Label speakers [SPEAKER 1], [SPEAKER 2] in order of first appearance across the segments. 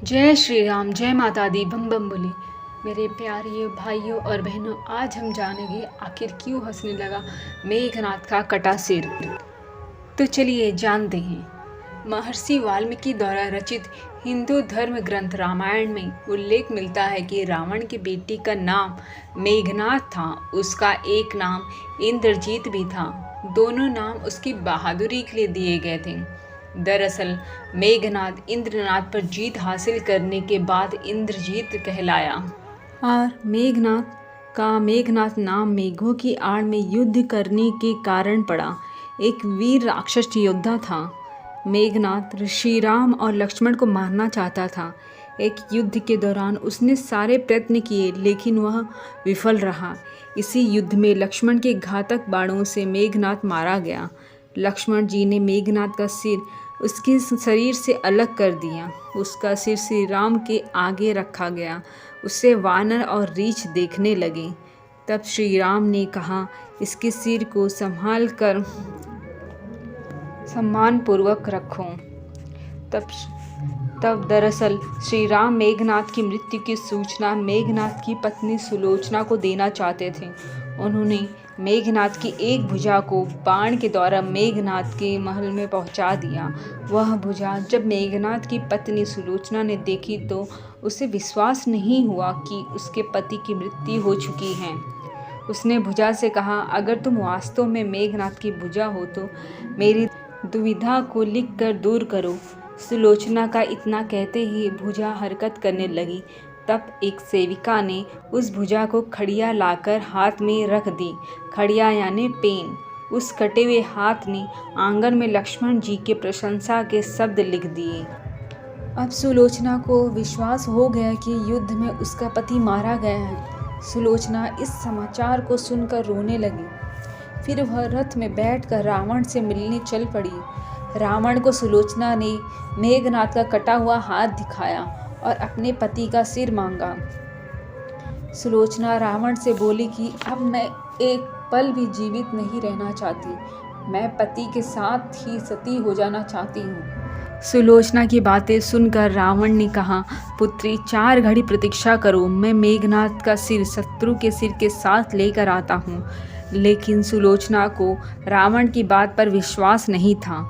[SPEAKER 1] जय श्री राम, जय माता दी, बम बम बोले। मेरे प्यारे भाइयों और बहनों, आज हम जानेंगे आखिर क्यों हंसने लगा मेघनाथ का कटा सिर। तो चलिए जानते हैं। महर्षि वाल्मीकि द्वारा रचित हिंदू धर्म ग्रंथ रामायण में उल्लेख मिलता है कि रावण की बेटी का नाम मेघनाथ था। उसका एक नाम इंद्रजीत भी था। दोनों नाम उसकी बहादुरी के लिए दिए गए थे। दरअसल मेघनाथ इंद्रनाथ पर जीत हासिल करने के बाद इंद्रजीत कहलाया और मेघनाथ नाम मेघों की आड़ में युद्ध करने के कारण पड़ा। एक वीर राक्षस योद्धा था। मेघनाथ श्री राम और लक्ष्मण को मारना चाहता था। एक युद्ध के दौरान उसने सारे प्रयत्न किए, लेकिन वह विफल रहा। इसी युद्ध में लक्ष्मण के घातक बाणों से मेघनाथ मारा गया। लक्ष्मण जी ने मेघनाथ का सिर उसके शरीर से अलग कर दिया। उसका सिर श्री राम के आगे रखा गया। उसे वानर और रीछ देखने लगे। तब श्री राम ने कहा, इसके सिर को संभाल कर सम्मानपूर्वक रखो। तब दरअसल श्री राम मेघनाथ की मृत्यु की सूचना मेघनाथ की पत्नी सुलोचना को देना चाहते थे। उन्होंने मेघनाथ की एक भुजा को बाण के द्वारा मेघनाथ के महल में पहुंचा दिया। वह भुजा जब मेघनाथ की पत्नी सुलोचना ने देखी तो उसे विश्वास नहीं हुआ कि उसके पति की मृत्यु हो चुकी है। उसने भुजा से कहा, अगर तुम वास्तव में मेघनाथ की भुजा हो तो मेरी दुविधा को लिख कर दूर करो। सुलोचना का इतना कहते ही भुजा हरकत करने लगी। तब एक सेविका ने उस भुजा को खड़िया लाकर हाथ में रख दी। खड़िया यानी पेन। उस कटे हुए हाथ ने आंगन में लक्ष्मण जी के प्रशंसा के शब्द लिख दिए। अब सुलोचना को विश्वास हो गया कि युद्ध में उसका पति मारा गया है। सुलोचना इस समाचार को सुनकर रोने लगी। फिर वह रथ में बैठकर रावण से मिलने चल पड़ी। रावण को सुलोचना ने मेघनाथ का कटा हुआ हाथ दिखाया और अपने पति का सिर मांगा। सुलोचना रावण से बोली कि अब मैं एक पल भी जीवित नहीं रहना चाहती। मैं पति के साथ ही सती हो जाना चाहती हूँ। सुलोचना की बातें सुनकर रावण ने कहा, पुत्री 4 घड़ी प्रतीक्षा करो, मैं मेघनाथ का सिर शत्रु के सिर के साथ लेकर आता हूँ। लेकिन सुलोचना को रावण की बात पर विश्वास नहीं था।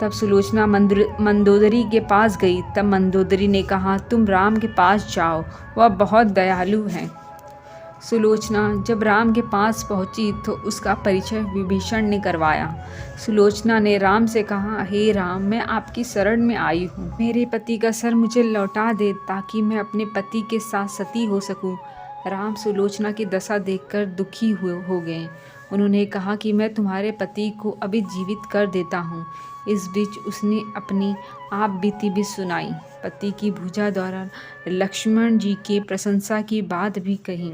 [SPEAKER 1] तब सुलोचना मंदोदरी के पास गई। तब मंदोदरी ने कहा, तुम राम के पास जाओ, वह बहुत दयालु है। सुलोचना जब राम के पास पहुंची तो उसका परिचय विभीषण ने करवाया। सुलोचना ने राम से कहा, हे राम, मैं आपकी शरण में आई हूँ। मेरे पति का सर मुझे लौटा दे ताकि मैं अपने पति के साथ सती हो सकूं। राम सुलोचना की दशा देखकर दुखी हो गए। उन्होंने कहा कि मैं तुम्हारे पति को अभी जीवित कर देता हूँ। इस बीच उसने अपनी आप बीती भी सुनाई। पति की भुजा द्वारा लक्ष्मण जी की प्रशंसा की बात भी कही।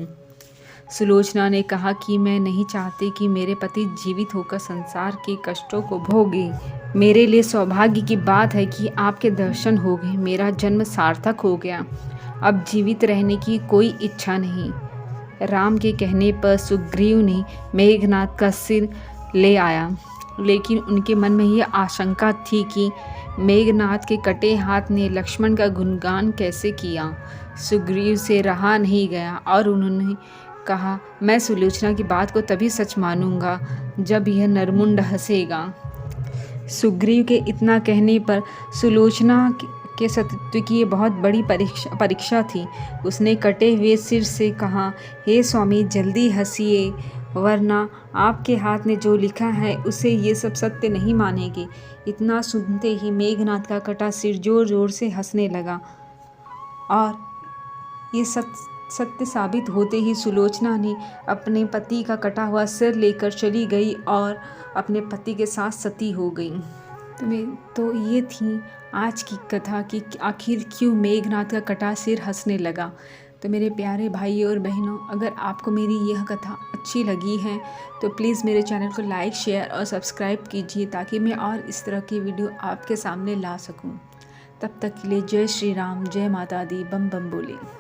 [SPEAKER 1] सुलोचना ने कहा कि मैं नहीं चाहती कि मेरे पति जीवित होकर संसार के कष्टों को भोगे। मेरे लिए सौभाग्य की बात है कि आपके दर्शन हो गए। मेरा जन्म सार्थक हो गया। अब जीवित रहने की कोई इच्छा नहीं। राम के कहने पर सुग्रीव ने मेघनाथ का सिर ले आया, लेकिन उनके मन में यह आशंका थी कि मेघनाथ के कटे हाथ ने लक्ष्मण का गुणगान कैसे किया। सुग्रीव से रहा नहीं गया और उन्होंने कहा, मैं सुलोचना की बात को तभी सच मानूंगा जब यह नरमुंड हंसेगा। सुग्रीव के इतना कहने पर सुलोचना के सतीत्व की बहुत बड़ी परीक्षा थी। उसने कटे हुए सिर से कहा, हे स्वामी, जल्दी हंसिए, वरना आपके हाथ में जो लिखा है उसे ये सब सत्य नहीं मानेगी। इतना सुनते ही मेघनाथ का कटा सिर जोर जोर से हंसने लगा और ये सत्य साबित होते ही सुलोचना ने अपने पति का कटा हुआ सिर लेकर चली गई और अपने पति के साथ सती हो गई। तो ये थी आज की कथा कि आखिर क्यों मेघनाथ का कटा सिर हंसने लगा। तो मेरे प्यारे भाइयों और बहनों, अगर आपको मेरी यह कथा अच्छी लगी है तो प्लीज़ मेरे चैनल को लाइक, शेयर और सब्सक्राइब कीजिए ताकि मैं और इस तरह की वीडियो आपके सामने ला सकूं। तब तक के लिए जय श्री राम, जय माता दी, बम बम बोले।